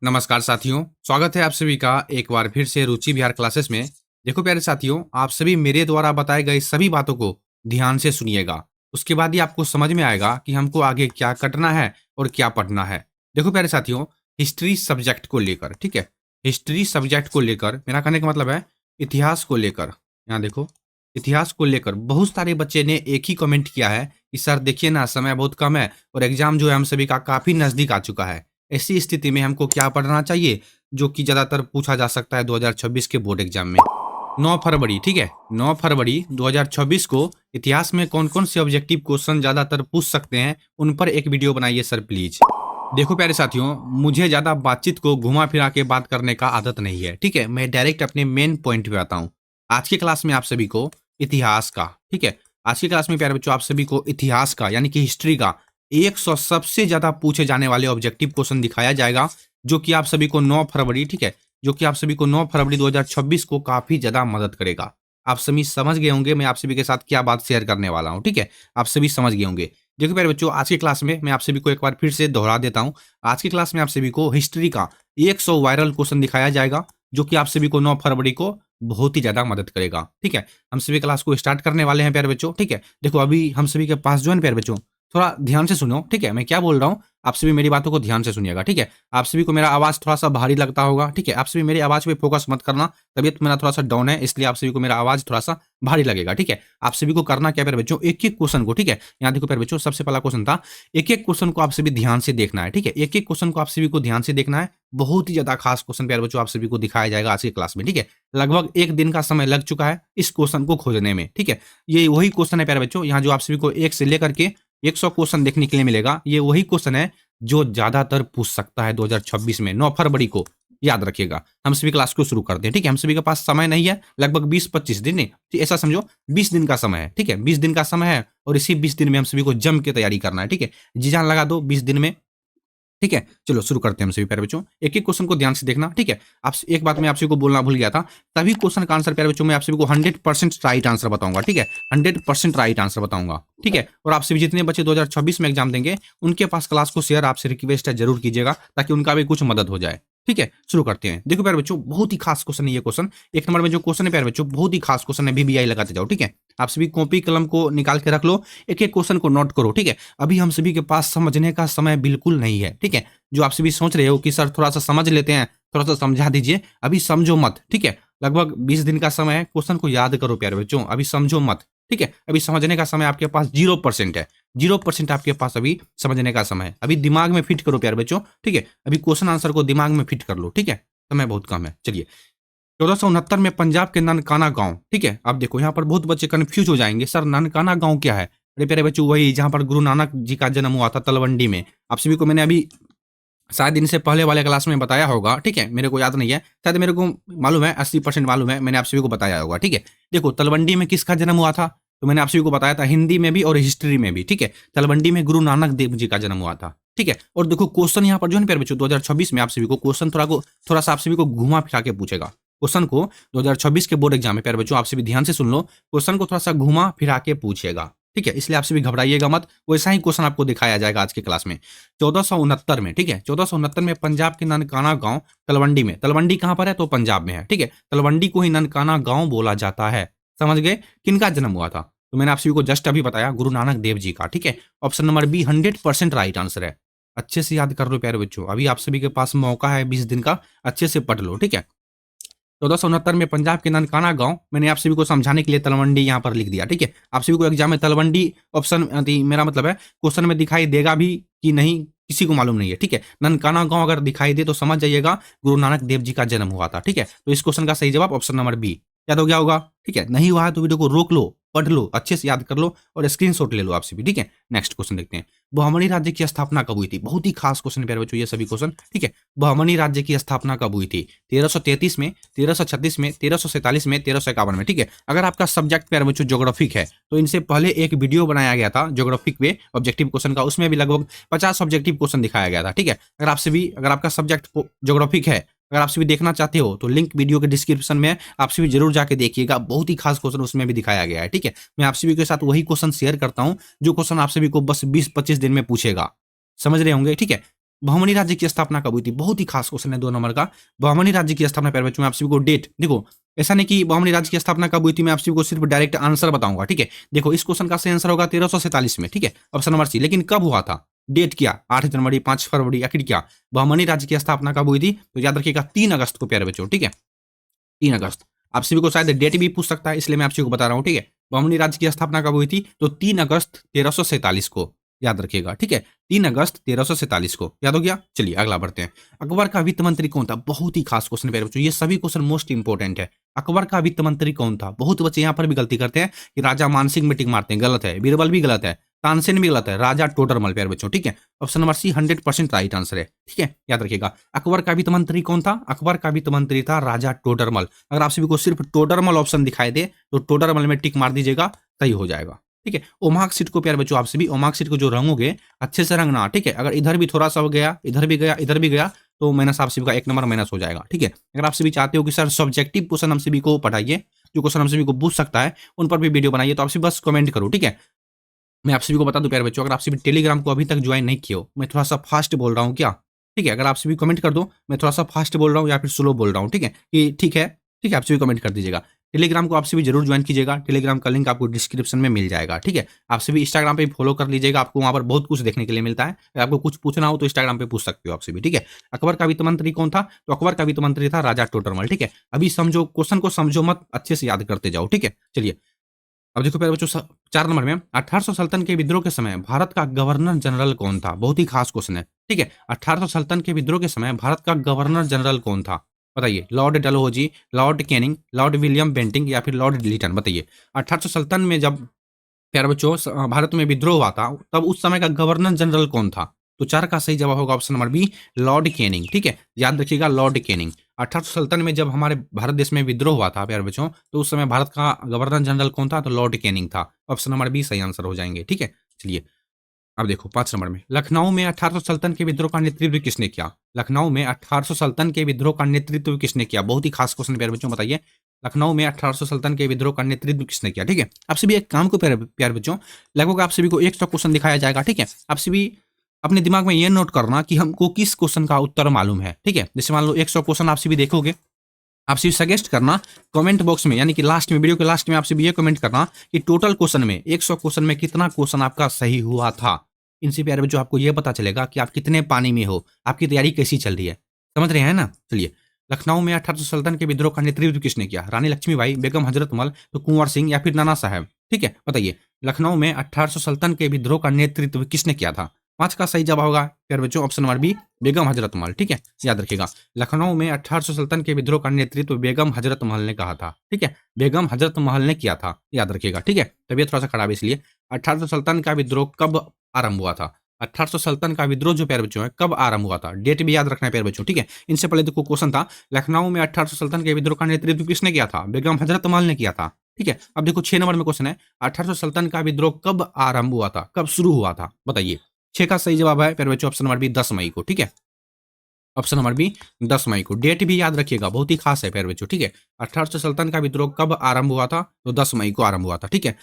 नमस्कार साथियों, स्वागत है आप सभी का एक बार फिर से रुचि विहार क्लासेस में। देखो प्यारे साथियों, आप सभी मेरे द्वारा बताए गए सभी बातों को ध्यान से सुनिएगा। उसके बाद ही आपको समझ में आएगा कि हमको आगे क्या करना है और क्या पढ़ना है। देखो प्यारे साथियों, हिस्ट्री सब्जेक्ट को लेकर, ठीक है? हिस्ट्री सब्जेक्ट को लेकर मेरा कहने का मतलब है इतिहास को लेकर। यहाँ देखो, इतिहास को लेकर बहुत सारे बच्चे ने एक ही कमेंट किया है कि सर देखिए ना, समय बहुत कम है और एग्जाम जो है हम सभी का काफ़ी नज़दीक आ चुका है। ऐसी स्थिति में हमको क्या पढ़ना चाहिए, जो कि ज़्यादातर पूछा जा सकता है 2026 के बोर्ड एग्जाम में। 9 फरवरी, ठीक है? 9 फरवरी 2026 को इतिहास में कौन-कौन से ऑब्जेक्टिव क्वेश्चन ज़्यादातर पूछ सकते हैं, उन पर एक वीडियो बनाइए सर प्लीज़। देखो प्यारे साथियों, मुझे ज़्यादा बातचीत को घुमा-फिरा के बात करने का आदत नहीं है, ठीक है? मैं डायरेक्ट अपने मेन पॉइंट पे आता हूँ। आज की क्लास में आप सभी को इतिहास का, ठीक है? आज की क्लास में प्यारे बच्चों आप सभी को इतिहास का यानी कि हिस्ट्री का 100 सबसे ज़्यादा पूछे जाने वाले ऑब्जेक्टिव क्वेश्चन दिखाया जाएगा, जो कि आप सभी को 9 फरवरी, ठीक है? जो कि आप सभी को 9 फरवरी 2026 को काफ़ी ज़्यादा मदद करेगा। आप सभी समझ गए होंगे मैं आप सभी के साथ क्या बात शेयर करने वाला हूँ, ठीक है? आप सभी समझ गए होंगे। देखिए प्यारे बच्चों, आज की क्लास में मैं आप सभी को एक बार फिर से दोहरा देता हूँ। आज की क्लास में आप सभी को हिस्ट्री का 100 वायरल क्वेश्चन दिखाया जाएगा, जो कि आप सभी को 9 फरवरी को बहुत ही ज़्यादा मदद करेगा, ठीक है? हम सभी क्लास को स्टार्ट करने वाले हैं प्यारे बच्चों, ठीक है? देखो अभी हम सभी के पास जो है ना प्यारे बच्चों, थोड़ा ध्यान से सुनो, ठीक है? मैं क्या बोल रहा हूँ, आप सभी मेरी बातों को ध्यान से सुनिएगा, ठीक है? आप सभी को मेरा आवाज़ थोड़ा-सा भारी लगता होगा, ठीक है? आप सभी मेरी आवाज़ पे फ़ोकस मत करना, तबीयत मेरा थोड़ा-सा डाउन है, इसलिए आप सभी को मेरा आवाज़ थोड़ा-सा भारी लगेगा, ठीक है? आप सभी को करना क्या है प्यारे बच्चों, एक-एक क्वेश्चन को, ठीक है? यहाँ देखो प्यारे बच्चों, सबसे पहला क्वेश्चन था, एक-एक क्वेश्चन को आप सभी ध्यान से देखना है, ठीक है? एक-एक क्वेश्चन को आप सभी को ध्यान से देखना है। बहुत ही ज़्यादा खास क्वेश्चन प्यारे बच्चों आप सभी को दिखाया जाएगा आज की क्लास में, ठीक है? लगभग 1 दिन का समय लग चुका है इस क्वेश्चन को खोजने में, ठीक है? ये वही क्वेश्चन है प्यारे बच्चों, यहाँ जो आप सभी को 1 से लेकर के 100 क्वेश्चन देखने के लिए मिलेगा। ये वही क्वेश्चन है जो ज़्यादातर पूछ सकता है 2026 में, 9 फरवरी को, याद रखिएगा। हम सभी क्लास को शुरू करते हैं, ठीक है? हम सभी के पास समय नहीं है, लगभग 20-25 दिन नहीं, तो ऐसा समझो 20 दिन का समय है, ठीक है? 20 दिन का समय है और इसी 20 दिन में हम सभी को जम के तैयारी करना है, ठीक है? जी जान लगा दो 20 दिन में, ठीक है? चलो शुरू करते हैं हम सभी प्यारे बच्चों। एक-एक क्वेश्चन को ध्यान से देखना, ठीक है? आप एक बात मैं आप सभी को बोलना भूल गया था, सभी क्वेश्चन का आंसर प्यारे बच्चों मैं आप सभी को 100% राइट आंसर बताऊँगा, ठीक है? 100% राइट आंसर बताऊँगा, ठीक है? और आप सभी जितने बच्चे 2026 में एग्जाम देंगे, उनके पास क्लास को शेयर आपसे रिक्वेस्ट है ज़रूर कीजिएगा, ताकि उनका भी कुछ मदद हो जाए, ठीक है? शुरू करते हैं। देखो प्यारे बच्चों, बहुत ही खास क्वेश्चन है ये क्वेश्चन। 1 नंबर में जो क्वेश्चन है प्यारे बच्चों, बहुत ही खास क्वेश्चन है, वीवीआई लगाते जाओ, ठीक है? आप सभी कॉपी कलम को निकाल के रख लो, एक-एक क्वेश्चन को नोट करो, ठीक है? अभी हम सभी के पास समझने का समय बिल्कुल नहीं है, ठीक है? जो आप सभी सोच रहे हो कि सर थोड़ा-सा समझ लेते हैं, थोड़ा-सा समझा दीजिए, अभी समझो मत, ठीक है? लगभग 20 दिन का समय है, क्वेश्चन को याद करो प्यारे बच्चों, अभी समझो मत, ठीक है? अभी समझने का समय आपके पास 0% है, 0% आपके पास अभी समझने का समय है। अभी दिमाग में फिट करो प्यारे बच्चों, ठीक है? अभी क्वेश्चन आंसर को दिमाग में फिट कर लो, ठीक है? समय बहुत कम है, चलिए। 1469 में पंजाब के ननकाना गाँव, ठीक है? अब देखो यहाँ पर बहुत बच्चे कन्फ्यूज़ हो जाएँगे, सर ननकाना गाँव क्या है? अरे प्यारे बच्चों, वही जहाँ पर गुरु नानक जी का जन्म हुआ था तलवंडी में। आप सभी को मैंने अभी शायद इनसे पहले वाले क्लास में बताया होगा, ठीक है? मेरे को याद नहीं है, शायद मेरे को मालूम है 80% मालूम है, मैंने आप सभी को बताया होगा, ठीक है? देखो तलवंडी में किसका जन्म हुआ था? तो मैंने आप सभी को बताया था हिंदी में भी और हिस्ट्री में भी, ठीक है? तलवंडी में गुरु नानक देव जी का जन्म हुआ था, ठीक है? और देखो क्वेश्चन यहाँ पर जो है ना प्यारे बच्चों 2026 में आप सभी को क्वेश्चन थोड़ा-सा आप सभी को घुमा-फिरा के पूछेगा। क्वेश्चन को 2026 के बोर्ड एग्जाम में प्यारे बच्चों आप सभी ध्यान से सुन लो, क्वेश्चन को थोड़ा-सा घुमा-फिरा के पूछेगा, ठीक है? इसलिए आप सभी घबराइएगा मत, वैसा ही क्वेश्चन आपको दिखाया जाएगा आज की क्लास में। 1469 में, ठीक है? 1469 में पंजाब के ननकाना गाँव तलवंडी में, तलवंडी कहाँ पर है? तो पंजाब में है, ठीक है? तलवंडी को ही ननकाना गाँव बोला जाता है। समझ गए? किनका जन्म हुआ था? तो मैंने आप सभी को जस्ट अभी बताया गुरु नानक देव जी का, ठीक है? Option number B 100% right answer है। अच्छे से याद कर लो प्यारे बच्चों, अभी आप सभी के पास मौका है 20 दिन का, अच्छे से पढ़ लो, ठीक है? 1469 में पंजाब के ननकाना गाँव, मैंने आप सभी को समझाने के लिए तलवंडी यहाँ पर लिख दिया, ठीक है? आप सभी को एग्जाम में तलवंडी ऑप्शन मेरा मतलब है क्वेश्चन में दिखाई देगा भी कि नहीं, किसी को मालूम नहीं है, ठीक है? ननकाना गाँव अगर दिखाई दे तो समझ जाइएगा गुरु नानक देव जी का जन्म हुआ था, ठीक है? तो इस क्वेश्चन का सही जवाब ऑप्शन नंबर बी। याद हो गया होगा, ठीक है? नहीं हुआ है तो वीडियो को रोक लो, पढ़ लो, अच्छे से याद कर लो और स्क्रीनशॉट ले लो आप सभी, ठीक है? नेक्स्ट क्वेश्चन देखते हैं। बहमनी राज्य की स्थापना कब हुई थी? बहुत ही खास क्वेश्चन प्यारे बच्चों ये सभी क्वेश्चन, ठीक है? बहमनी राज्य की स्थापना कब हुई थी? 1333 में, 1336 में, 1347 में, 1351 में, ठीक है? अगर आपका सब्जेक्ट प्यारे बच्चों ज्योग्राफिक है, तो इनसे पहले एक वीडियो बनाया गया था ज्योग्राफिक पे ऑब्जेक्टिव क्वेश्चन का, उसमें भी लगभग 50 ऑब्जेक्टिव क्वेश्चन दिखाया गया था, ठीक है? अगर आपका सब्जेक्ट ज्योग्राफिक है, अगर आप सभी देखना चाहते हो तो लिंक वीडियो के डिस्क्रिप्शन में आप सभी जरूर जाके देखिएगा, बहुत ही खास क्वेश्चन उसमें भी दिखाया गया है, ठीक है? मैं आप सभी के साथ वही क्वेश्चन शेयर करता हूँ जो क्वेश्चन आप सभी को बस 20-25 दिन में पूछेगा। समझ रहे होंगे, ठीक है? बहमनी राज्य की स्थापना कब हुई थी? बहुत ही खास क्वेश्चन है 2 नंबर का। बहमनी राज्य की स्थापना प्यारे बच्चों, मैं आप सभी को डेट देखो, ऐसा नहीं कि बहमनी राज्य की स्थापना कब हुई थी, मैं आप सभी को सिर्फ डायरेक्ट आंसर बताऊंगा, ठीक है। देखो इस क्वेश्चन का सही आंसर होगा 1347 में, ठीक है, ऑप्शन नंबर सी। लेकिन कब हुआ था, डेट क्या, 8 जनवरी, 5 फरवरी, आखिर क्या, बहमनी राज्य की स्थापना कब हुई थी? तो याद रखिएगा 3 अगस्त को प्यारे बच्चों, ठीक है, 3 अगस्त। आप सभी को शायद डेट भी पूछ सकता है, इसलिए मैं आप सभी को बता रहा हूँ, ठीक है। बहमनी राज्य की स्थापना कब हुई थी? तो 3 अगस्त 1347 को, याद रखिएगा, ठीक है। 3 अगस्त 1347 को, याद हो गया। चलिए अगला बढ़ते हैं। अकबर का वित्त मंत्री कौन था? बहुत ही खास क्वेश्चन है बच्चों, ये सभी क्वेश्चन मोस्ट इंपोर्टेंट है। अकबर का वित्त मंत्री कौन था? बहुत बच्चे यहाँ पर भी गलती करते हैं कि राजा मानसिंह में टिक मारते हैं, गलत है। बीरबल भी गलत है, तानसेन भी गलत है, राजा टोडरमल प्यारे बच्चों, ठीक है। Option number C 100% right answer है, ठीक है, याद रखिएगा। अकबर का वित्त मंत्री कौन था? अकबर का वित्त मंत्री था राजा टोडरमल। अगर आप सभी को सिर्फ टोडरमल ऑप्शन दिखाई दे तो टोडरमल में टिक मार दीजिएगा, सही हो जाएगा, ठीक है। ओमाक सीट को प्यारे बच्चों, आप सभी ओमाक सीट को जो रंगोगे अच्छे से रंगना, ठीक है। अगर इधर भी थोड़ा सा हो गया, इधर भी गया, इधर भी गया, तो माइनस आप सभी का 1 नंबर माइनस हो जाएगा, ठीक है। अगर आप सभी चाहते हो कि सर सब्जेक्टिव क्वेश्चन हम सभी को पढ़ाइए, जो क्वेश्चन हम सभी को पूछ सकता है, उन पर भी वीडियो बनाइए, तो आप सभी बस कमेंट करो, ठीक है। मैं आप सभी को बता दूं प्यारे बच्चों, अगर आप सभी टेलीग्राम को अभी तक ज्वाइन नहीं किए हो, मैं थोड़ा सा फास्ट बोल रहा हूँ क्या, ठीक है। अगर आप सभी कमेंट कर दो, मैं थोड़ा सा फास्ट बोल रहा हूँ या फिर स्लो बोल रहा हूँ, ठीक है, कि ठीक है, ठीक है, आप सभी कमेंट कर दीजिएगा। टेलीग्राम को आप सभी जरूर ज्वाइन कीजिएगा, टेलीग्राम का लिंक आपको डिस्क्रिप्शन में मिल जाएगा, ठीक है। आप सभी इंस्टाग्राम पे फॉलो कर लीजिएगा, आपको वहां पर बहुत कुछ देखने के लिए मिलता है। अगर आपको कुछ पूछना हो तो इंस्टाग्राम पे पूछ सकते हो आप सभी, ठीक है। अकबर का वित्त मंत्री कौन था? तो अकबर का वित्त मंत्री था राजा टोडरमल, ठीक है। अभी समझो, क्वेश्चन को समझो मत, अच्छे से याद करते जाओ, ठीक है। चलिए अब देखो प्यारे बच्चों, 4 नंबर में 1800 सल्तन के विद्रोह के समय भारत का गवर्नर जनरल कौन था? बहुत ही खास क्वेश्चन है, ठीक है। 1800 सल्तन के विद्रोह के समय भारत का गवर्नर जनरल कौन था? बताइए, Lord Dalhousie, Lord Canning, Lord William Bentinck या फिर लॉर्ड लिटन? बताइए। 1800 सल्तन में जब प्यारे बच्चों भारत में विद्रोह हुआ था, तब उस समय का गवर्नर जनरल कौन था? तो 4 का सही जवाब होगा option number B, Lord Canning, ठीक है, याद रखिएगा, लॉर्ड कैनिंग। 1857 में जब हमारे भारत देश में विद्रोह हुआ था प्यारे बच्चों, तो उस समय भारत का गवर्नर जनरल कौन था? तो लॉर्ड कैनिंग था। ऑप्शन नंबर बी सही आंसर हो जाएंगे, ठीक है। चलिए अब देखो 5 नंबर में, लखनऊ में 1800 सल्तन के विद्रोह का नेतृत्व किसने किया? लखनऊ में 1800 सल्तन के विद्रोह का नेतृत्व किसने किया? बहुत ही खास क्वेश्चन प्यारे बच्चों, बताइए। लखनऊ में 1800 सल्तन के विद्रोह का नेतृत्व किसने किया? ठीक है, आप सभी एक काम को प्यारे बच्चों, लगभग आप सभी को 100 क्वेश्चन दिखाया जाएगा, ठीक है। आप सभी अपने दिमाग में ये नोट करना कि हमको किस क्वेश्चन का उत्तर मालूम है, ठीक है। जैसे मान लो 100 क्वेश्चन आप सभी देखोगे, आप सिर्फ सजेस्ट करना कमेंट बॉक्स में, यानी कि लास्ट में, वीडियो के लास्ट में आप सिर्फ ये कमेंट करना कि टोटल क्वेश्चन में 100 क्वेश्चन में कितना क्वेश्चन आपका सही हुआ था। इनसे प्यारे बच्चों आपको ये पता चलेगा कि आप कितने पानी में हो, आपकी तैयारी कैसी चल रही है, समझ रहे हैं ना। चलिए, लखनऊ में 1800 सल्तन के विद्रोह का नेतृत्व किसने किया? रानी लक्ष्मीबाई, बेगम हजरत महल, तो कुंवर सिंह या फिर नाना साहब? ठीक है, बताइए, लखनऊ में 1800 सल्तन के विद्रोह का नेतृत्व किसने किया था? 5 का सही जवाब होगा प्यारे बच्चों option number B, Begum Hazrat Mahal, ठीक है, याद रखिएगा। लखनऊ में 1800 सल्तन के विद्रोह का नेतृत्व बेगम हजरत महल ने कहा था, ठीक है, बेगम हजरत महल ने किया था, याद रखिएगा, ठीक है। तबियत थोड़ा सा खराब है इसलिए। 1800 सल्तन का विद्रोह कब आरंभ हुआ था? 1800 सल्तन का विद्रोह जो प्यारे बच्चों है कब आरंभ हुआ था? डेट भी याद रखना है प्यारे बच्चों, ठीक है। इनसे पहले देखो क्वेश्चन था, लखनऊ में 1800 सल्तन के विद्रोह का नेतृत्व किसने किया था? बेगम हजरत महल ने किया था, ठीक है। अब देखो 6 नंबर में क्वेश्चन है, 1800 सल्तन का विद्रोह कब आरंभ हुआ था, कब शुरू हुआ था? बताइए। 6 का सही जवाब है प्यारे बच्चों ऑप्शन नंबर बी, 10 मई को, ठीक है। ऑप्शन नंबर बी 10 मई को। डेट भी याद रखिएगा, बहुत ही खास है प्यारे बच्चों, ठीक है। 1800 सल्तन का विद्रोह कब आरंभ हुआ था? तो 10 मई को आरंभ हुआ था, ठीक है।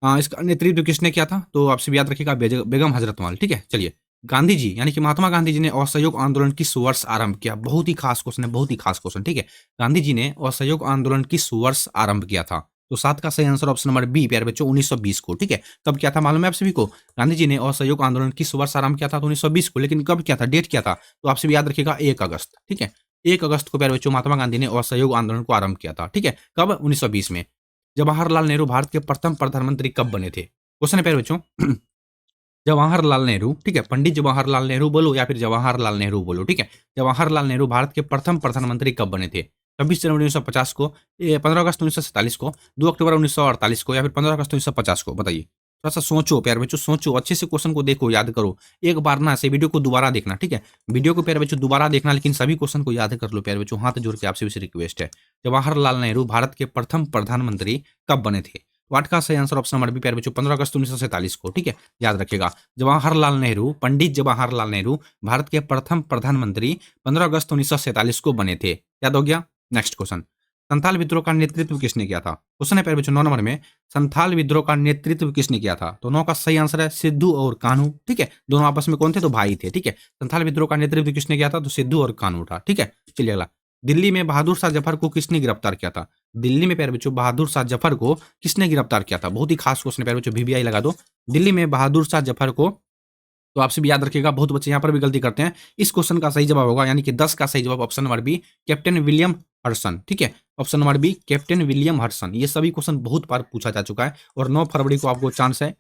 इसका नेतृत्व किसने किया था? तो आपसे भी याद रखिएगा, बेगम हजरत महल, ठीक है। चलिए, गांधी जी यानी कि महात्मा गांधी जी ने असहयोग आंदोलन किस वर्ष आरंभ किया? बहुत ही खास क्वेश्चन है, बहुत ही खास क्वेश्चन, ठीक है। गांधी जी ने असहयोग आंदोलन किस वर्ष आरंभ किया था? तो 7 का सही आंसर ऑप्शन नंबर बी प्यारे बच्चों 1920 को, ठीक है। कब किया था मालूम है आप सभी को? गांधी जी ने असहयोग आंदोलन किस वर्ष आरंभ किया था? तो 1920 को। लेकिन कब किया था, डेट क्या था? तो आपसे भी याद रखिएगा 1 अगस्त, ठीक है। 1 अगस्त को प्यारे बच्चों महात्मा गांधी ने असहयोग आंदोलन को आरंभ किया था, ठीक है। कब? 1920 में। जवाहरलाल नेहरू भारत के प्रथम प्रधानमंत्री कब बने थे? क्वेश्चन है प्यारे बच्चों। जवाहरलाल नेहरू, ठीक है, पंडित जवाहरलाल नेहरू बोलो या फिर जवाहरलाल नेहरू बोलो, ठीक है। जवाहरलाल नेहरू भारत के प्रथम प्रधानमंत्री कब बने थे? 26 जनवरी 1950 को, 15 अगस्त 1947 को, 2 अक्टूबर 1948 को या फिर 15 अगस्त 1950 को? बताइए। थोड़ा सा सोचो प्यारे बच्चों, सोचो अच्छे से, क्वेश्चन को देखो, याद करो। एक बार ना ऐसे वीडियो को दोबारा देखना, ठीक है। वीडियो को प्यारे बच्चों दोबारा देखना, लेकिन सभी क्वेश्चन को याद कर लो प्यारे बच्चों, हाथ जोड़ के आपसे भी रिक्वेस्ट है। जवाहरलाल नेहरू भारत के प्रथम प्रधानमंत्री कब बने थे? 8 का सही आंसर ऑप्शन नंबर बी प्यारे बच्चों 15 अगस्त 1947 को, ठीक है, याद रखिएगा। जवाहरलाल नेहरू, पंडित जवाहरलाल नेहरू भारत के प्रथम प्रधानमंत्री 15 अगस्त 1947 को बने थे, याद हो गया। नेक्स्ट क्वेश्चन, संथाल विद्रोह का नेतृत्व किसने किया था? क्वेश्चन है प्यारे बच्चों 9 नंबर में, संथाल विद्रोह का नेतृत्व किसने किया था? तो 9 का सही आंसर है सिद्धू और कान्हू। ठीक है, दोनों आपस में कौन थे? तो भाई थे। ठीक है, संथाल विद्रोह का नेतृत्व किसने किया था? तो सिद्धू और कान्हू था। ठीक है, चलिए अगला। दिल्ली में बहादुर शाह जफर को किसने गिरफ्तार किया था? दिल्ली में प्यारे बच्चों बहादुर शाह जफर को किसने गिरफ्तार किया था? बहुत ही खास क्वेश्चन है प्यारे बच्चों, वीवीआई लगा दो। दिल्ली में बहादुर शाह जफर को, तो आपसे भी याद रखिएगा, बहुत बच्चे यहाँ पर भी गलती करते हैं। इस क्वेश्चन का सही जवाब होगा, यानी कि 10 का सही जवाब option number B, Captain William Hudson. ठीक है, option number B Captain William Hudson. ये सभी क्वेश्चन बहुत बार पूछा जा चुका है और 9 फरवरी को आपको चांस है,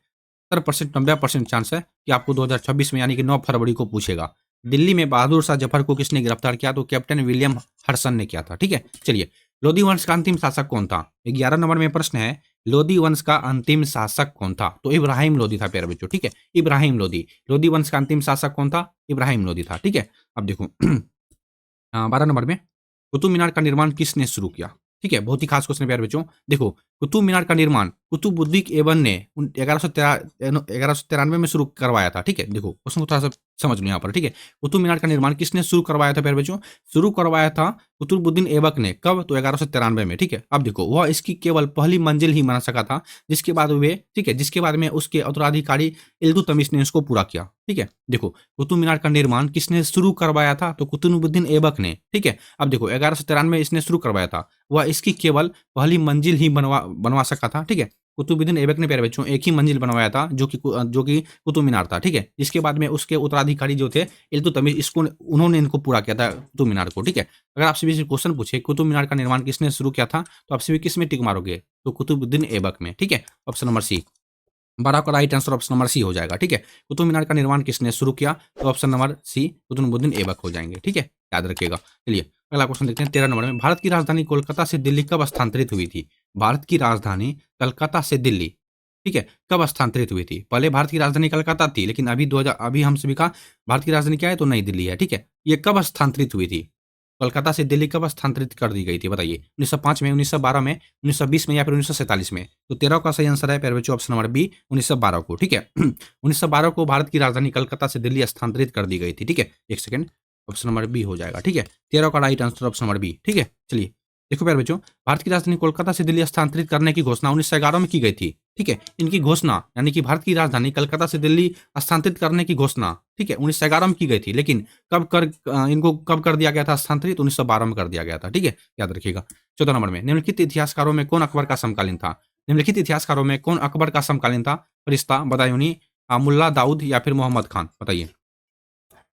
70% 90% चांस है कि आपको 2026 में यानी कि 9 फरवरी को पूछेगा। दिल्ली में बहादुर शाह जफर को किसने गिरफ्तार किया? तो कैप्टन विलियम हडसन ने किया था। ठीक है, चलिए। लोधी वंश का अंतिम शासक कौन था? 11 नंबर में प्रश्न है, लोधी वंश का अंतिम शासक कौन था? तो इब्राहिम लोधी था प्यारे बच्चों। ठीक है, इब्राहिम लोधी। लोधी वंश का अंतिम शासक कौन था? इब्राहिम लोधी था। ठीक है, अब देखो 12 नंबर में, कुतुब मीनार का निर्माण किसने शुरू किया? ठीक है, बहुत ही खास क्वेश्चन है प्यारे बच्चों। देखो, कुतुब मीनार का निर्माण कुतुबुद्दीन ऐबक ने 1193 में शुरू करवाया था। ठीक है, देखो क्वेश्चन को थोड़ा सा समझ लो यहाँ पर। ठीक है, कुतुब मीनार का निर्माण किसने शुरू करवाया था प्यारे बच्चों? शुरू करवाया था कुतुबुद्दीन ऐबक ने। कब? तो 1193 में। ठीक है, अब देखो वह इसकी केवल पहली मंजिल ही बना सका था, जिसके बाद वे, ठीक है, जिसके बाद में उसके उत्तराधिकारी इल्तुतमिश ने इसको पूरा किया। ठीक है, देखो कुतुब मीनार का निर्माण किसने शुरू करवाया था? तो कुतुबुद्दीन ऐबक ने। ठीक है, अब देखो 1193 में इसने शुरू करवाया था, वह इसकी केवल पहली मंजिल ही बनवा सका था। ठीक है, कुतुबुद्दीन ऐबक ने प्यारे बच्चों एक ही मंजिल बनवाया था, जो कि कुतुब मीनार था। ठीक है, इसके बाद में उसके उत्तराधिकारी जो थे इल्तुतमिश, इसको उन्होंने इनको पूरा किया था कुतुब मीनार को। ठीक है, अगर आपसे भी क्वेश्चन पूछे कुतुब मीनार का निर्माण किसने शुरू किया था, तो आपसे भी किस में टिक मारोगे? तो कुतुबुद्दीन ऐबक में। ठीक है, ऑप्शन नंबर सी। 12 का right answer option number C हो जाएगा। ठीक है, कुतुब मीनार का निर्माण किसने शुरू किया? तो option number C Qutubuddin Aibak हो जाएंगे। ठीक है, याद रखिएगा। चलिए अगला क्वेश्चन देखते हैं 13 नंबर में, भारत की राजधानी कोलकाता से दिल्ली कब स्थानांतरित हुई थी? भारत की राजधानी कलकत्ता से दिल्ली, ठीक है, कब स्थानांतरित हुई थी? पहले भारत की राजधानी कलकत्ता थी, लेकिन अभी हम सभी का भारत की राजधानी क्या है? तो नई दिल्ली है। ठीक है, ये कब स्थानांतरित हुई थी? कोलकाता से दिल्ली कब स्थानांतरित कर दी गई थी बताइए? 1905 में, 1912 में, 1920 में या फिर 1947 में? तो 13 का सही आंसर है प्यारे बच्चों ऑप्शन नंबर बी, 1912 को। ठीक है, 1912 को भारत की राजधानी कलकत्ता से दिल्ली स्थानांतरित कर दी गई थी। ठीक है, एक सेकंड, ऑप्शन नंबर बी हो जाएगा। ठीक है, 13 का right answer option number B. ठीक है, चलिए देखो प्यारे बच्चों, भारत की राजधानी कोलकाता से दिल्ली स्थानांतरित करने की घोषणा 1911 में की गई थी। ठीक है, इनकी घोषणा, यानी कि भारत की राजधानी कलकत्ता से दिल्ली स्थानांतरित करने की घोषणा, ठीक है, 1911 में की गई थी, लेकिन इनको कब कर दिया गया था स्थानांतरित? 1912 में कर दिया गया था। ठीक है, याद रखिएगा। 14 नंबर में, निम्नलिखित इतिहासकारों में कौन अकबर का समकालीन था? निम्नलिखित इतिहासकारों में कौन अकबर का समकालीन था? फरिश्ता, बदायूनी, मुल्ला दाऊद या फिर मोहम्मद खान? बताइए,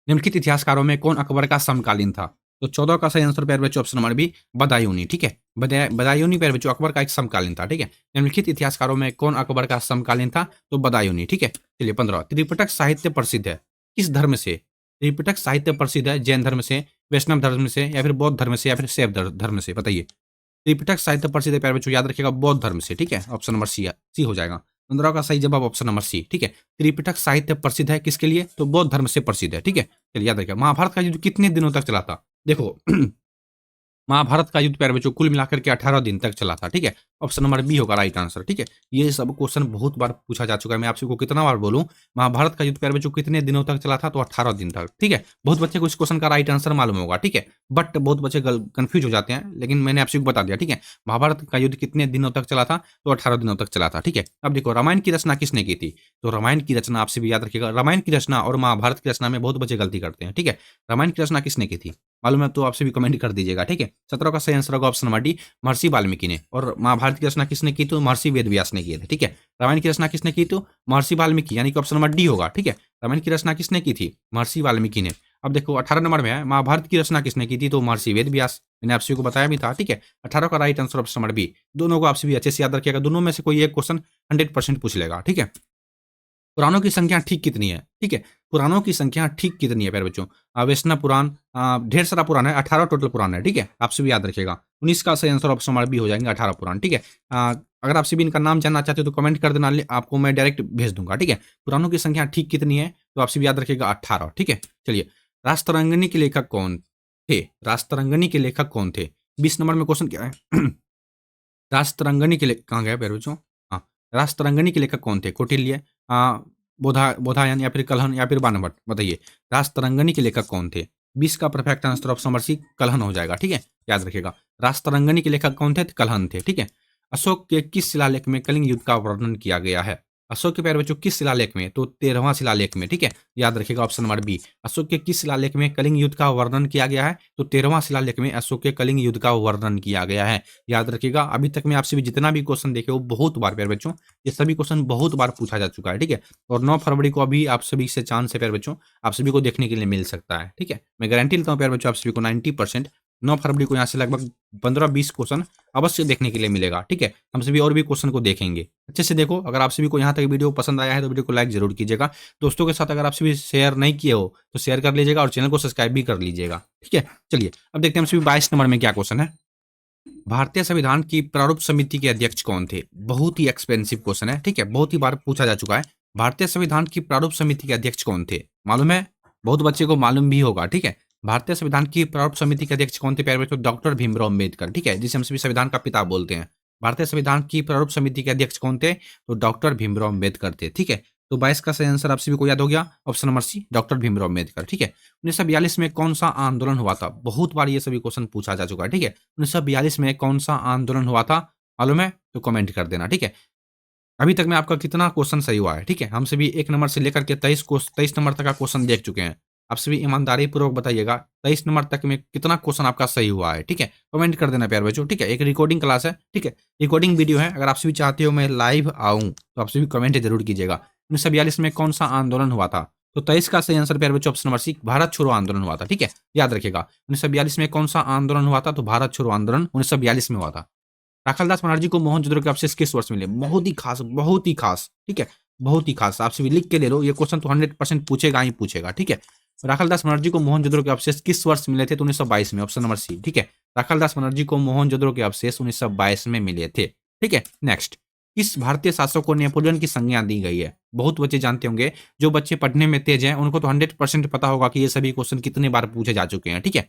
निम्नलिखित इतिहासकारों में कौन अकबर का समकालीन था? तो 14 का सही आंसर प्यारे बच्चों ऑप्शन नंबर बी, बदायूनी। ठीक है, बदायूनी प्यारे बच्चों अकबर का एक समकालीन था। ठीक है, निम्नलिखित इतिहासकारों में कौन अकबर का समकालीन था? तो बदायूनी। ठीक है, चलिए 15, त्रिपिटक साहित्य प्रसिद्ध है किस धर्म से? त्रिपिटक साहित्य प्रसिद्ध है जैन धर्म से, वैष्णव धर्म से, या फिर बौद्ध धर्म से, या फिर शैव धर्म से? बताइए, त्रिपिटक साहित्य प्रसिद्ध है प्यारे बच्चों, याद रखिएगा, बौद्ध धर्म से। ठीक है, ऑप्शन नंबर सी हो जाएगा। 15 का सही जवाब ऑप्शन नंबर सी। ठीक है, त्रिपिटक साहित्य प्रसिद्ध है किसके लिए? तो बौद्ध धर्म से प्रसिद्ध है। ठीक है, चलिए याद रखिएगा। महाभारत का युद्ध कितने दिनों तक चला था? देखो महाभारत का युद्ध प्यारे बच्चों कुल मिलाकर के 18 दिन तक चला था। ठीक है, ऑप्शन नंबर बी होगा राइट आंसर। ठीक है, ये सब क्वेश्चन बहुत बार पूछा जा चुका है, मैं आपसे को कितना बार बोलूं, महाभारत का युद्ध प्यारे बच्चों कितने दिनों तक चला था? तो 18 दिन तक। ठीक है, बहुत बच्चे को इस क्वेश्चन का राइट आंसर मालूम होगा। ठीक है, बट बहुत बच्चे कंफ्यूज हो जाते हैं, लेकिन मैंने आपसे बता दिया। ठीक है, महाभारत का युद्ध कितने दिनों तक चला था? तो 18 दिनों तक चला था। ठीक है, अब देखो रामायण की रचना किसने की थी? तो रामायण की रचना आपसे भी याद रखिएगा, रामायण की रचना और महाभारत की रचना में बहुत बच्चे गलती करते हैं। ठीक है, रामायण की रचना किसने की थी? मालूम है तो आपसे भी कमेंट कर दीजिएगा। ठीक है, 17 का सही आंसर होगा ऑप्शन नंबर डी, महर्षि वाल्मीकि ने। और महाभारत की रचना किसने की? तो महर्षि वेदव्यास ने की थी। ठीक है, रामायण की रचना किसने की? तो महर्षि वाल्मीकि, यानी कि ऑप्शन नंबर डी होगा। ठीक है, रामायण की रचना किसने की थी? महर्षि वाल्मीकि ने। अब देखो 18 नंबर में है, महाभारत की रचना किसने की थी? तो महर्षि वेदव्यास। मैंने आपसे को बताया भी था। ठीक है, 18 का right answer option number B. दोनों को आपसे भी अच्छे से याद रखिएगा, दोनों में से कोई एक क्वेश्चन 100% पूछ लेगा। ठीक है, पुराणों की संख्या ठीक कितनी है? ठीक है, पुराणों की संख्या ठीक कितनी है प्यारे बच्चों? वैष्णव पुराण, ढेर सारा पुराण है, 18 टोटल पुराण है। ठीक है, आपसे भी याद रखिएगा। 19 का सही आंसर ऑप्शन नंबर बी हो जाएंगे, 18 पुराण। ठीक है, अगर आपसे भी इनका नाम जानना चाहते हो तो कमेंट कर देना, आपको मैं डायरेक्ट भेज दूंगा। ठीक है, पुराणों की संख्या ठीक कितनी है? तो आपसे भी याद रखिएगा 18। ठीक है, चलिए, रास्तरंगिणी के लेखक कौन थे? रास्तरंगिणी के लेखक कौन थे? 20 नंबर में क्वेश्चन क्या है? रास्तरंगिणी के लेखक कहाँ गए प्यारे बच्चों? हाँ, रास्तरंगिणी के लेखक कौन थे? कौटिल्य, बोधायन, या फिर कलहन, या फिर बाणभट्ट? बताइए, रास्तरंगिणी के लेखक कौन थे? 20 का perfect answer option number C Kalhana हो जाएगा। ठीक है, याद रखिएगा। राष्ट्ररंगिणी के लेखक कौन थे? कल्हण थे। ठीक है। अशोक के किस शिलालेख में कलिंग युद्ध का वर्णन किया गया है? अशोक के प्यारे बच्चों किस शिलालेख में? तो 13वां शिलालेख में। ठीक है, याद रखिएगा ऑप्शन नंबर बी। अशोक के किस शिलालेख में कलिंग युद्ध का वर्णन किया गया है? तो 13वां शिलालेख में अशोक के कलिंग युद्ध का वर्णन किया गया है। याद रखिएगा। अभी तक मैं आपसे भी जितना भी क्वेश्चन देखे वो बहुत बार प्यारे बच्चों, ये सभी क्वेश्चन बहुत बार पूछा जा चुका है। ठीक है, और 9 फरवरी को अभी आप सभी से चांस है प्यारे बच्चों, आप सभी को देखने के लिए मिल सकता है। ठीक है, मैं गारंटी लेता हूँ प्यारे बच्चों आप सभी को 90% 9 फरवरी को यहाँ से लगभग 15-20 क्वेश्चन अवश्य देखने के लिए मिलेगा। ठीक है, हम सभी और भी क्वेश्चन को देखेंगे। अच्छे से देखो। अगर आप सभी को यहाँ तक वीडियो पसंद आया है तो वीडियो को लाइक जरूर कीजिएगा। दोस्तों के साथ अगर आप सभी शेयर नहीं किए हो तो शेयर कर लीजिएगा और चैनल को सब्सक्राइब भी कर लीजिएगा। ठीक है, चलिए अब देखते हैं हम सभी 22 नंबर में क्या क्वेश्चन है। भारतीय संविधान की प्रारूप समिति के अध्यक्ष कौन थे? बहुत ही एक्सपेंसिव क्वेश्चन है। ठीक है, बहुत ही बार पूछा जा चुका है। भारतीय संविधान की प्रारूप समिति के अध्यक्ष कौन थे? मालूम है? बहुत बच्चे को मालूम भी होगा। ठीक है, भारतीय संविधान की प्रारूप समिति के अध्यक्ष कौन थे प्यारे बच्चों? डॉक्टर भीमराव अम्बेडकर। ठीक है, जिसे हम सभी संविधान का पिता बोलते हैं। भारतीय संविधान की प्रारूप समिति के अध्यक्ष कौन थे? तो डॉक्टर भीमराव अम्बेडकर थे। ठीक है, तो 22 का सही आंसर आप सभी को याद हो गया, option number C Doctor Bhimrao Ambedkar. ठीक है, 1942 में कौन सा आंदोलन हुआ था? बहुत बार ये सभी क्वेश्चन पूछा जा चुका है। ठीक है, 1942 में कौन सा आंदोलन हुआ था? मालूम है तो कमेंट कर देना। ठीक है, अभी तक में आपका कितना क्वेश्चन सही हुआ है? ठीक है, हम सभी 1 नंबर से लेकर के 23 नंबर तक का क्वेश्चन देख चुके हैं। आप सभी ईमानदारी पूर्वक बताइएगा 23 नंबर तक में कितना क्वेश्चन आपका सही हुआ है। ठीक है, कमेंट कर देना प्यारे बच्चों। ठीक है, एक रिकॉर्डिंग क्लास है। ठीक है, रिकॉर्डिंग वीडियो है। अगर आप सभी चाहते हो मैं लाइव आऊं तो आप सभी कमेंट जरूर कीजिएगा। 1942 में कौन सा आंदोलन हुआ था? तो 23 का सही आंसर प्यारे बच्चों ऑप्शन नंबर सी भारत छोड़ो आंदोलन हुआ था। ठीक है, याद रखिएगा। 1942 में कौन सा आंदोलन हुआ था? तो भारत छोड़ो आंदोलन 1942 में हुआ था। राखालदास बनर्जी को मोहनजोदड़ो के अवशेष किस वर्ष मिले? बहुत ही खास, बहुत ही खास। ठीक है, बहुत ही खास। आप सभी लिख के ले लो, ये क्वेश्चन तो 100% पूछेगा ही पूछेगा। ठीक है, राखालदास बनर्जी को मोहनजोदड़ो के अवशेष किस वर्ष मिले थे? तो 1922 में, ऑप्शन नंबर सी। ठीक है, राखालदास बनर्जी को मोहनजोदड़ो के अवशेष 1922 में मिले थे। ठीक है, नेक्स्ट। किस भारतीय शासक को नेपोलियन की संज्ञा दी गई है? बहुत बच्चे जानते होंगे। जो बच्चे पढ़ने में तेज हैं उनको तो 100% पता होगा कि ये सभी क्वेश्चन कितने बार पूछे जा चुके हैं। ठीक है,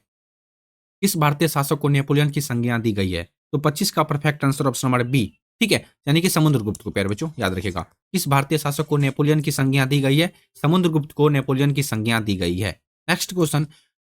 किस भारतीय शासक को नेपोलियन की संज्ञा दी गई है? तो 25 का perfect answer option number B. ठीक है, यानी कि समुद्रगुप्त को प्यारे बच्चों याद रखेगा। किस भारतीय शासक को नेपोलियन की संज्ञा दी गई है? समुद्रगुप्त को नेपोलियन की संज्ञा दी गई है। Next question.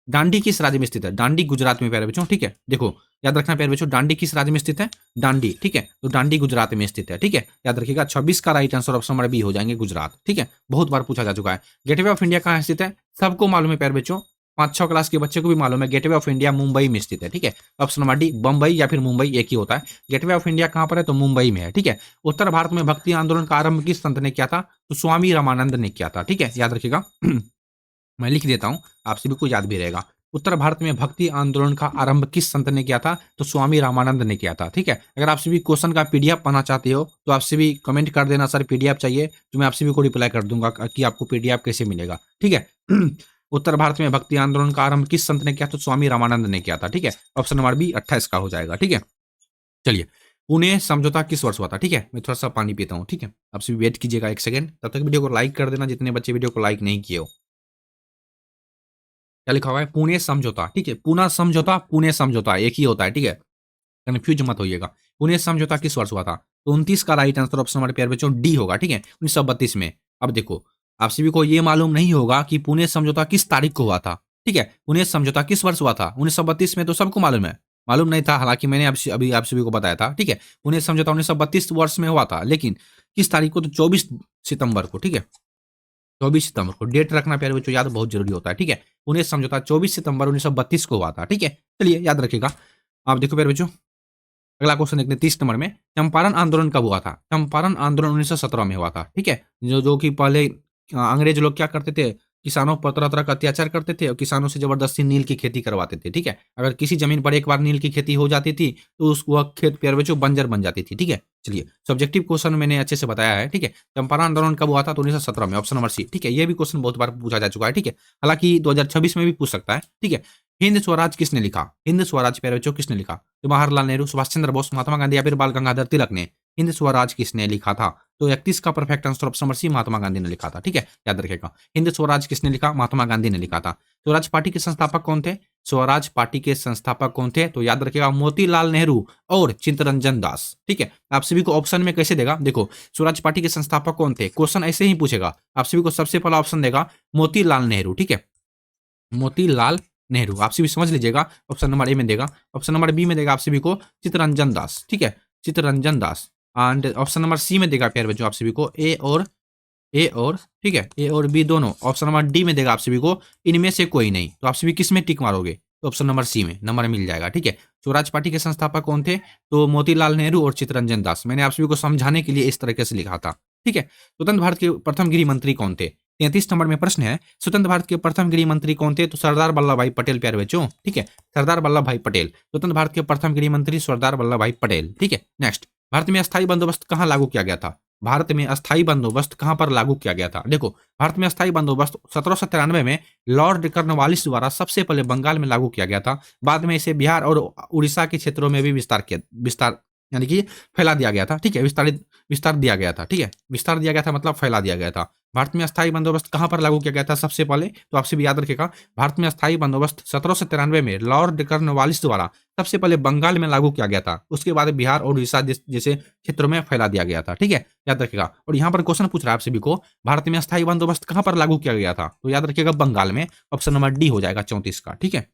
डांडी किस राज्य में स्थित है? डांडी गुजरात में प्यारे बच्चों। ठीक है, देखो याद रखना प्यारे बच्चों, डांडी किस राज्य में स्थित है? डांडी। ठीक है, तो डांडी गुजरात में स्थित है। ठीक है, याद रखिएगा। 26 का right answer option number B हो जाएंगे, गुजरात। ठीक है, बहुत बार पूछा जा चुका है। गेटवे ऑफ इंडिया कहाँ स्थित है? सबको मालूम है प्यारे बच्चों, 5-6 क्लास के बच्चे को भी मालूम है। गेटवे ऑफ इंडिया मुंबई में स्थित है। ठीक है, ऑप्शन नंबर डी बम्बई या फिर मुंबई एक ही होता है। गेटवे ऑफ इंडिया कहाँ पर है? तो मुंबई में है। ठीक है, उत्तर भारत में भक्ति आंदोलन का आरंभ किस संत ने किया था? तो स्वामी रामानंद ने किया था। ठीक है, याद रखिएगा। मैं लिख देता हूं, आप सभी को याद भी रहेगा। उत्तर भारत में भक्ति आंदोलन का आरंभ किस संत ने किया था? तो स्वामी रामानंद ने किया था। ठीक है, अगर आप सभी क्वेश्चन का पीडीएफ पाना चाहते हो तो आप सभी कमेंट कर देना सर पीडीएफ चाहिए, तो मैं आप सभी को रिप्लाई कर दूंगा कि आपको पीडीएफ कैसे मिलेगा। ठीक है, उत्तर भारत में भक्ति आंदोलन का आरंभ किस संत ने किया? तो स्वामी रामानंद ने किया था। ठीक है, ऑप्शन नंबर बी 28 का हो जाएगा। ठीक है, चलिए। पुणे समझौता किस वर्ष हुआ था? ठीक है, मैं थोड़ा सा पानी पीता हूँ। ठीक है, आप सभी वेट कीजिएगा 1 सेकंड, तब तक वीडियो को लाइक कर देना जितने बच्चे वीडियो को लाइक नहीं किए हो। क्या लिखा हुआ है? पुणे समझौता। ठीक है, पुणे समझौता, पुणे समझौता एक ही होता है। ठीक है, कंफ्यूज मत होइएगा। पुणे समझौता किस वर्ष हुआ था? तो 29 का राइट आंसर ऑप्शन हमारे प्यारे बच्चों डी होगा। ठीक है, 1932 में। अब देखो, आप सभी को ये मालूम नहीं होगा कि पुणे समझौता किस तारीख को हुआ था। ठीक है, पुणे समझौता किस वर्ष हुआ था? 1932 में तो सबको मालूम है। मालूम नहीं था, हालांकि मैंने अभी आप सभी को बताया था। ठीक है, पुणे समझौता 1932 वर्ष में हुआ था, लेकिन किस तारीख को? तो 24 सितंबर को। ठीक है, 24 सितंबर को डेट रखना प्यारे बच्चों याद बहुत जरूरी होता है। ठीक है, पुणे समझौता 24 सितंबर 1932 को हुआ था। ठीक है, चलिए याद रखिएगा। आप देखो प्यारे बच्चों, अगला क्वेश्चन देखते हैं 30 नंबर में। चंपारण आंदोलन कब हुआ था? चंपारण आंदोलन 1917 में हुआ था। ठीक है, जो जो कि पहले अंग्रेज लोग क्या करते थे, किसानों पर तरह तरह का अत्याचार करते थे और किसानों से जबरदस्ती नील की खेती करवाते थे। ठीक है, अगर किसी जमीन पर एक बार नील की खेती हो जाती थी तो उस वह खेत प्यारे बच्चों बंजर बन जाती थी। ठीक है, चलिए सब्जेक्टिव क्वेश्चन मैंने अच्छे से बताया है। ठीक है, चंपारण आंदोलन कब हुआ था? तो 1917 में, ऑप्शन नंबर सी। ठीक है, ये भी क्वेश्चन बहुत बार पूछा जा चुका है। ठीक है, हालांकि 2026 में भी पूछ सकता है। ठीक है, हिंद स्वराज किसने लिखा? हिंद स्वराज प्यारे बच्चों किसने लिखा? जवाहरलाल नेहरू, सुभाष चंद्र बोस, महात्मा गांधी या फिर बाल गंगाधर तिलक ने हिंद स्वराज किसने लिखा था? तो 31 का perfect answer option number C Mahatma Gandhi ने लिखा था। ठीक है, याद रखेगा। हिंद स्वराज किसने लिखा? महात्मा गांधी ने लिखा था। स्वराज पार्टी के संस्थापक कौन थे? स्वराज पार्टी के संस्थापक कौन थे? तो याद रखेगा मोतीलाल नेहरू और चित्तरंजन दास। ठीक है, आप सभी को ऑप्शन में कैसे देगा? देखो, स्वराज पार्टी के संस्थापक कौन थे, क्वेश्चन ऐसे ही पूछेगा। आप सभी को सबसे पहला ऑप्शन देगा मोतीलाल नेहरू। ठीक है, मोतीलाल नेहरू। आप सभी समझ लीजिएगा, ऑप्शन नंबर ए में देगा। ऑप्शन नंबर बी में देगा आप सभी को चित्तरंजन दास, ठीक है, Chittaranjan Das. And option number सी में देगा प्यारे बच्चों आप सभी को ए और ठीक है, ए और बी दोनों। ऑप्शन नंबर डी में देगा आप सभी को इनमें से कोई नहीं। तो आप सभी किस में टिक मारोगे? तो ऑप्शन नंबर सी में नंबर मिल जाएगा, ठीक है। स्वराज पार्टी के संस्थापक कौन थे? तो मोतीलाल नेहरू और चित्तरंजन दास। मैंने आप सभी को समझाने के लिए इस तरीके से लिखा था, ठीक है। स्वतंत्र भारत के प्रथम गृह मंत्री कौन थे? 33 नंबर में प्रश्न है, स्वतंत्र भारत के प्रथम गृह मंत्री कौन थे? तो सरदार वल्लभ भाई पटेल प्यारे बच्चों, ठीक है, सरदार वल्लभ भाई पटेल। स्वतंत्र भारत के प्रथम गृह मंत्री सरदार वल्लभ भाई पटेल, ठीक है। नेक्स्ट, भारत में अस्थायी बंदोबस्त कहाँ लागू किया गया था? भारत में अस्थायी बंदोबस्त कहां पर लागू किया गया था? देखो, भारत में अस्थायी बंदोबस्त 1793 में लॉर्ड कॉर्नवालिस द्वारा सबसे पहले बंगाल में लागू किया गया था। बाद में इसे बिहार और उड़ीसा के क्षेत्रों में भी विस्तार यानी कि फैला दिया गया था, ठीक है, विस्तार दिया गया था, ठीक है, विस्तार दिया गया था मतलब फैला दिया गया था। भारत में अस्थायी बंदोबस्त कहां पर लागू किया गया था सबसे पहले? तो आपसे भी याद रखेगा, भारत में अस्थायी बंदोबस्त 1793 में लॉर्ड कॉर्नवालिस द्वारा सबसे पहले बंगाल में लागू किया गया था। उसके बाद बिहार और उड़ीसा जैसे क्षेत्रों में फैला दिया गया था, ठीक है, याद रखिएगा। और यहाँ पर क्वेश्चन पूछ रहा है आप सभी को, भारत में अस्थायी बंदोबस्त कहां पर लागू किया गया था? तो याद रखिएगा बंगाल में। ऑप्शन नंबर डी हो जाएगा 34 का, ठीक है।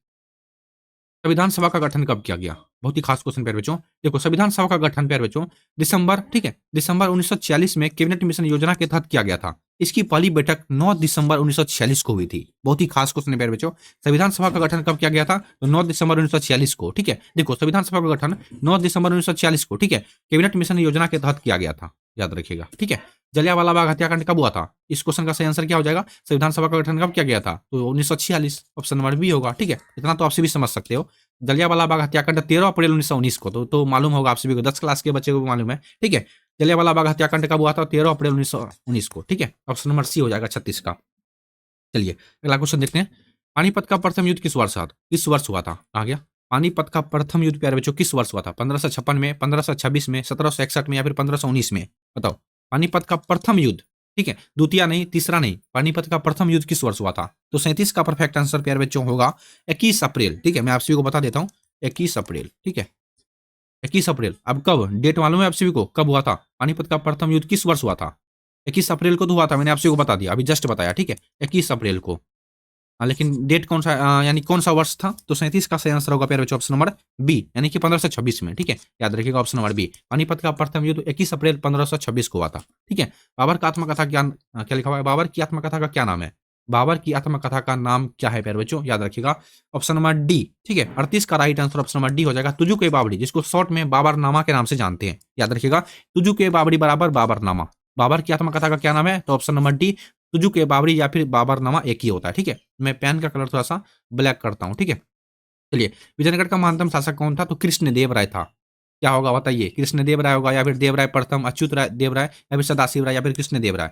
संविधान सभा का गठन कब किया गया? बहुत ही खास क्वेश्चन प्यारे बच्चों। देखो, संविधान सभा का गठन प्यारे बच्चों दिसंबर, ठीक है, दिसंबर 1946 में कैबिनेट मिशन योजना के तहत किया गया था। इसकी पहली बैठक 9 दिसंबर 1946 को हुई थी। बहुत ही खास क्वेश्चन है प्यारे बच्चों। संविधान सभा का गठन कब किया गया था? तो 9 दिसंबर 1946 को, ठीक है। देखो, संविधान सभा का गठन 9 दिसंबर 1946 को, ठीक है, कैबिनेट मिशन योजना के तहत किया गया था, याद रखिएगा, ठीक है। जलियांवाला बाग हत्याकांड कब हुआ था? इस क्वेश्चन का सही आंसर क्या हो जाएगा? संविधान सभा का गठन कब किया गया था? तो 1946, ऑप्शन नंबर बी होगा, ठीक है। इतना तो आप सभी समझ सकते हो। जलियांवाला बाग हत्याकांड 13 अप्रैल 1919 को, तो मालूम होगा आप सभी को, 10 क्लास के बच्चे को मालूम है, ठीक है। जलियांवाला बाग हत्याकांड कब हुआ था? 13 अप्रैल 1919 को, ठीक है। ऑप्शन नंबर सी हो जाएगा 36 का। चलिए अगला क्वेश्चन देखते हैं। पानीपत का प्रथम युद्ध किस वर्ष हुआ था? आ गया, पानीपत का प्रथम युद्ध प्यारे बच्चों किस वर्ष हुआ था? 1556 में, 1526 में, 1761 में या फिर 1519 में? बताओ, पानीपत का प्रथम युद्ध, ठीक है, द्वितीय नहीं, तीसरा नहीं, पानीपत का प्रथम युद्ध किस वर्ष हुआ था? तो 37 का परफेक्ट आंसर प्यारे बच्चों होगा 21 अप्रैल, ठीक है। मैं आप सभी को बता देता हूँ, 21 अप्रैल, ठीक है, 21 अप्रैल। अब कब डेट मालूम है आप सभी को, कब हुआ था? पानीपत का प्रथम युद्ध किस वर्ष हुआ था? 21 अप्रैल को तो हुआ था, मैंने आप सभी को बता दिया, अभी जस्ट बताया, ठीक है, 21 अप्रैल को। हाँ, लेकिन डेट कौन सा, यानी कौन सा वर्ष था? तो 37 का सही आंसर होगा प्यारे बच्चों ऑप्शन नंबर बी, यानी कि 1526 में, ठीक है, याद रखिएगा ऑप्शन नंबर बी। पानीपत का प्रथम युद्ध 21 अप्रैल 1526 को हुआ था, ठीक है। बाबर का आत्मकथा क्या लिखा हुआ है? बाबर की आत्मकथा का क्या नाम है? बाबर की आत्मकथा का नाम क्या है प्यारे बच्चों? याद रखिएगा ऑप्शन नंबर डी, ठीक है। 38 का right answer option number D हो जाएगा तुजुक ए बाबरी, जिसको शॉर्ट में बाबरनामा के नाम से जानते हैं, याद रखिएगा, तुजुक ए बाबरी बराबर बाबरनामा। बाबर की आत्मकथा का क्या नाम है? तो ऑप्शन नंबर डी, तुजुक ए बाबरी या फिर बाबरनामा एक ही होता है, ठीक है। मैं पेन का कलर थोड़ा सा ब्लैक करता हूं, ठीक है। चलिए, विजयनगर का महानतम शासक कौन था? तो कृष्णदेव राय था। क्या होगा बताइए? कृष्णदेव राय होगा या फिर देवराय प्रथम, अच्युत राय देव राय या फिर सदाशिव राय या फिर कृष्णदेव राय?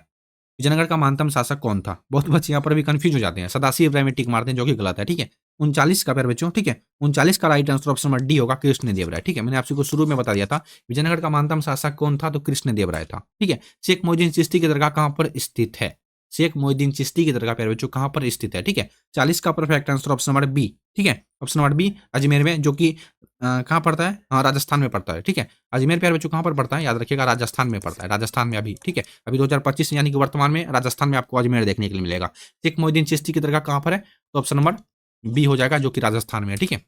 विजयनगर का महानतम शासक कौन था? बहुत बच्चे यहाँ पर भी कंफ्यूज हो जाते हैं, सदाशिव राय में टिक मारते हैं, जो कि गलत है, ठीक है। 39 का प्यारे बच्चों, ठीक है, 39 का right answer option number D होगा कृष्णदेव राय, ठीक है। मैंने आपको शुरू में बता दिया था विजयनगर का महानतम शासक कौन था? तो कृष्णदेव राय था, ठीक है। शेख मोहिउद्दीन चिश्ती की दरगाह कहां पर स्थित है? शेख मोहिउद्दीन चिश्ती की दरगाह प्यारे बच्चों कहां पर स्थित है? ठीक है, 40 का perfect answer option number B, ठीक है, ऑप्शन नंबर बी अजमेर में, जो कि कहाँ पड़ता है? हाँ, राजस्थान में पड़ता है, ठीक है। अजमेर प्यारे बच्चों कहाँ पर पड़ता है? याद रखिएगा राजस्थान में पड़ता है, राजस्थान में अभी, ठीक है, अभी 2025 यानी कि वर्तमान में राजस्थान में आपको अजमेर देखने के लिए मिलेगा। शेख मोहिउद्दीन चिश्ती की दरगाह कहाँ पर है? तो ऑप्शन नंबर बी हो जाएगा, जो कि राजस्थान में है, ठीक है।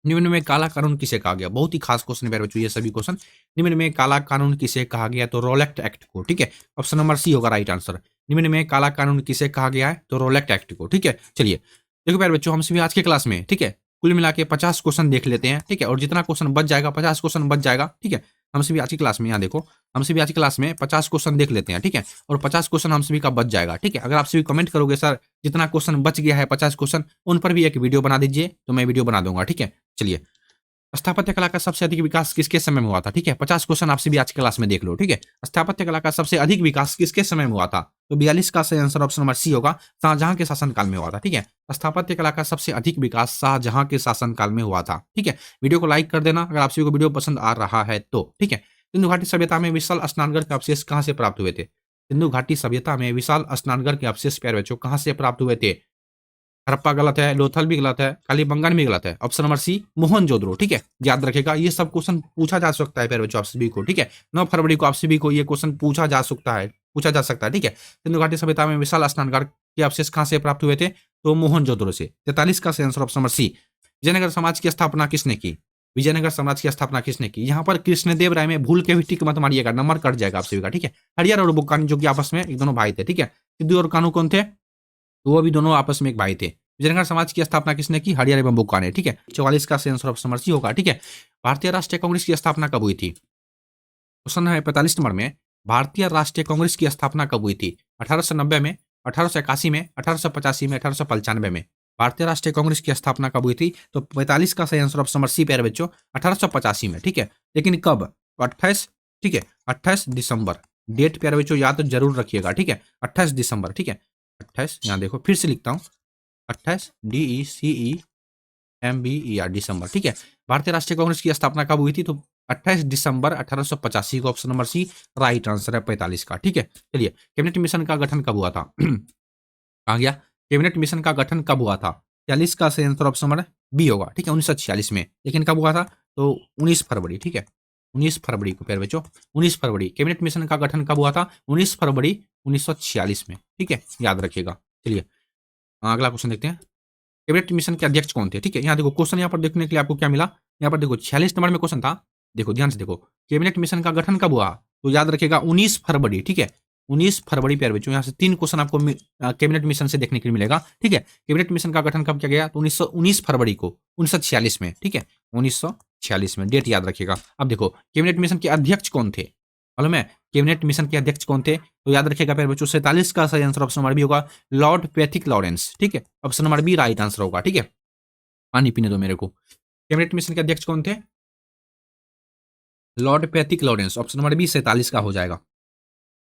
निम्न में काला कानून किसे कहा गया? बहुत ही खास क्वेश्चन है प्यारे बच्चों ये सभी क्वेश्चन। निम्न में काला कानून किसे कहा गया? तो रोलेक्ट एक्ट को, ठीक है, ऑप्शन नंबर सी होगा राइट आंसर। निम्न में काला कानून किसे कहा गया है? तो रोलेक्ट एक्ट को, ठीक है। चलिए देखो प्यारे बच्चों, हम सभी आज के क्लास में, ठीक है, कुल मिला के 50 क्वेश्चन देख लेते हैं, ठीक है, और जितना क्वेश्चन बच जाएगा 50 क्वेश्चन बच जाएगा, ठीक है। हम सभी आज की क्लास में, यहाँ देखो, हम सभी आज की क्लास में 50 क्वेश्चन देख लेते हैं, ठीक है, और 50 क्वेश्चन हम सभी का बच जाएगा, ठीक है। अगर आप सभी कमेंट करोगे सर जितना क्वेश्चन बच गया है 50 क्वेश्चन, उन पर भी एक वीडियो बना दीजिए, तो मैं वीडियो बना दूंगा, ठीक है। चलिए, स्थापत्य कला का सबसे अधिक विकास किसके समय में हुआ था? ठीक है, 50 क्वेश्चन आपसे भी आज की क्लास में देख लो, ठीक है। स्थापत्य कला का सबसे अधिक विकास किसके समय में हुआ था? तो 42 का सही आंसर ऑप्शन नंबर सी होगा, शाहजहां के शासनकाल में हुआ था, ठीक है। स्थापत्य कला का सबसे अधिक विकास शाहजहां के शासनकाल में हुआ था, ठीक है। वीडियो को लाइक कर देना अगर आप सभी को वीडियो पसंद आ रहा है तो, ठीक है। सिंधु घाटी सभ्यता में विशाल स्नानगढ़ के अवशेष कहां से प्राप्त हुए थे? सिंधु घाटी सभ्यता में विशाल स्नानगढ़ के अवशेष प्यारे बच्चों कहां से प्राप्त हुए थे? हड़प्पा गलत है, लोथल भी गलत है, कालीबंगन भी गलत है, ऑप्शन नंबर सी मोहनजोदड़ो, ठीक है। याद रखेगा ये सब क्वेश्चन पूछा जा सकता है प्यारे बच्चों आप सभी को, ठीक है। 9 फरवरी को आप सभी को ये क्वेश्चन पूछा जा सकता है, ठीक है। सिंधु घाटी सभ्यता में विशाल स्नानगढ़ के अवशेष कहां से प्राप्त हुए थे? तो मोहनजोदड़ो से। 43 का सही answer option number C. Vijayanagar समाज की स्थापना किसने की? विजयनगर समाज की स्थापना किसने की? यहाँ पर कृष्णदेव राय में भूल के भी टिक मत मारिएगा, नंबर कट जाएगा आप सभी का, ठीक है। हरिहर और बुक्कानी जो कि आपस में एक दोनों भाई थे, ठीक है। सिद्धू और कान्हू कौन थे? तो वो भी दोनों आपस में एक भाई थे। विजयनगर समाज की स्थापना किसने की? हरिहर एवं बुक्का ने, ठीक है। 44 का सही आंसर ऑप्शन नंबर सी होगा, ठीक है। भारतीय राष्ट्रीय कांग्रेस की स्थापना कब हुई थी? क्वेश्चन है 45 नंबर में, भारतीय राष्ट्रीय कांग्रेस की स्थापना कब हुई थी? 1890 में, 1881 में, 1885 में, 1895 में। भारतीय राष्ट्रीय कांग्रेस की स्थापना कब हुई थी? तो 45 का सही आंसर ऑप्शन नंबर सी प्यारे बच्चों, 1885 में, ठीक है। लेकिन कब? तो 28, ठीक है, 28 दिसंबर। डेट प्यारे बच्चों याद तो जरूर रखिएगा, ठीक है। 28 दिसंबर, ठीक है। 28, यहाँ देखो फिर से लिखता हूँ, 28 DECEMBER दिसंबर, ठीक है। भारतीय राष्ट्रीय कांग्रेस की स्थापना कब हुई थी? तो 28 दिसंबर 1885 का option number C right answer है 45 का, ठीक है। चलिए, कैबिनेट मिशन का गठन कब हुआ था? आ गया, कैबिनेट मिशन का गठन कब हुआ था? 46 का सही आंसर ऑप्शन नंबर बी होगा, ठीक है, 1946 में। लेकिन कब हुआ था? तो 19 फरवरी, ठीक है, 19 फरवरी को प्यारे बच्चों, 19 फरवरी। कैबिनेट मिशन का गठन कब हुआ था? 19 फरवरी 1946 में, ठीक है, याद रखिएगा। चलिए, अगला क्वेश्चन देखते हैं। कैबिनेट मिशन के अध्यक्ष कौन थे? ठीक है, यहाँ देखो क्वेश्चन यहाँ पर देखने के लिए आपको क्या मिला, यहाँ पर देखो 46 नंबर में क्वेश्चन था। देखो ध्यान से देखो, कैबिनेट मिशन का गठन कब हुआ? तो याद रखिएगा 19 फरवरी, ठीक है, 19 फरवरी प्यारे बच्चों। यहाँ से 3 क्वेश्चन आपको कैबिनेट मिशन से देखने के लिए मिलेगा, ठीक है। कैबिनेट मिशन का गठन कब किया गया? तो 19 फरवरी को 1946 में, ठीक है, 1946 में। डेट याद रखिएगा। अब देखो कैबिनेट मिशन के अध्यक्ष कौन थे, मालूम है? कैबिनेट मिशन के अध्यक्ष कौन थे? तो याद रखिएगा प्यारे बच्चों, 47 का सही आंसर ऑप्शन नंबर बी होगा, लॉर्ड पैथिक लॉरेंस, ठीक है। Option number B right answer होगा, ठीक है। पानी पीने दो मेरे को। कैबिनेट मिशन के अध्यक्ष कौन थे? Lord Pethick Lawrence. Option number B 47 का हो जाएगा।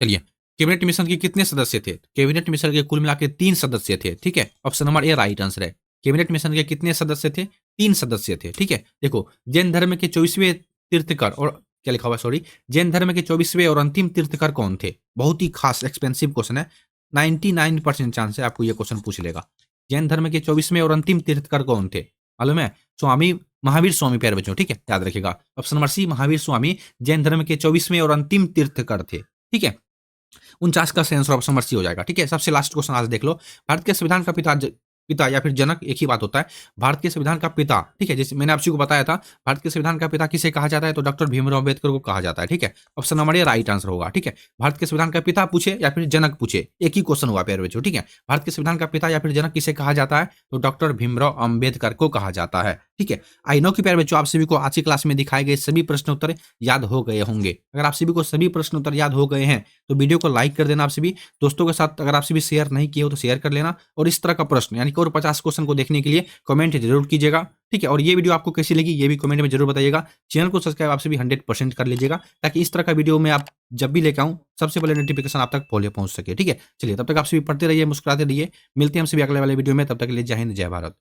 चलिए, कैबिनेट मिशन के कितने सदस्य थे? कैबिनेट मिशन के कुल मिला के 3 सदस्य थे, ठीक है। Option number A right answer है। कैबिनेट मिशन के कितने सदस्य थे? 3 सदस्य थे, ठीक है। देखो, जैन धर्म के 24वें तीर्थकर, और क्या लिखा हुआ, सॉरी, जैन धर्म के 24वें और अंतिम तीर्थकर कौन थे? बहुत ही खास एक्सपेंसिव क्वेश्चन है, 99% चांस है आपको ये क्वेश्चन पूछ लेगा। जैन धर्म के 24वें और अंतिम तीर्थकर कौन थे, मालूम है? स्वामी महावीर स्वामी प्यारे बच्चों, ठीक है, याद रखिएगा। ऑप्शन नंबर सी महावीर स्वामी जैन धर्म के 24वें और अंतिम तीर्थकर थे, ठीक है। 49 का सही आंसर ऑप्शन नंबर सी हो जाएगा, ठीक है। सबसे लास्ट क्वेश्चन आज देख लो। भारत के संविधान का पिता या फिर जनक एक ही बात होता है। भारत के संविधान का पिता, ठीक है, जैसे मैंने आपको बताया था, भारत के संविधान का पिता किसे कहा जाता है? तो डॉक्टर भीमराव अम्बेडकर को कहा जाता है, ठीक है। Option number A right answer होगा, ठीक है। भारत के संविधान का पिता पूछे या फिर जनक पूछे, एक ही क्वेश्चन हुआ प्यारे बच्चों, ठीक है। भारत के संविधान का पिता या फिर जनक किसे कहा जाता है? तो डॉक्टर भीमराव अम्बेडकर को कहा जाता है, ठीक है। आई नो कि प्यारे बच्चों, आप सभी को आज की क्लास में दिखाए गए सभी प्रश्न उत्तर याद हो गए होंगे। अगर आप सभी को सभी प्रश्न उत्तर याद हो गए हैं तो वीडियो को लाइक कर देना आप सभी दोस्तों के साथ। अगर आप सभी शेयर नहीं किए हो तो शेयर कर लेना, और इस तरह का प्रश्न यानी कि और 50 क्वेश्चन को देखने के लिए कमेंट जरूर कीजिएगा, ठीक है। और ये वीडियो आपको कैसी लगी ये भी कमेंट में जरूर बताइएगा। चैनल को सब्सक्राइब आप सभी 100% कर लीजिएगा, ताकि इस तरह का वीडियो मैं आप जब भी लेकर आऊं सबसे पहले नोटिफिकेशन आप तक पहुंच सके, ठीक है। चलिए, तब तक आप सभी पढ़ते रहिए, मुस्कुराते रहिए। मिलते हैं हम सभी अगले वाले वीडियो में, तब तक के लिए जय हिंद, जय भारत।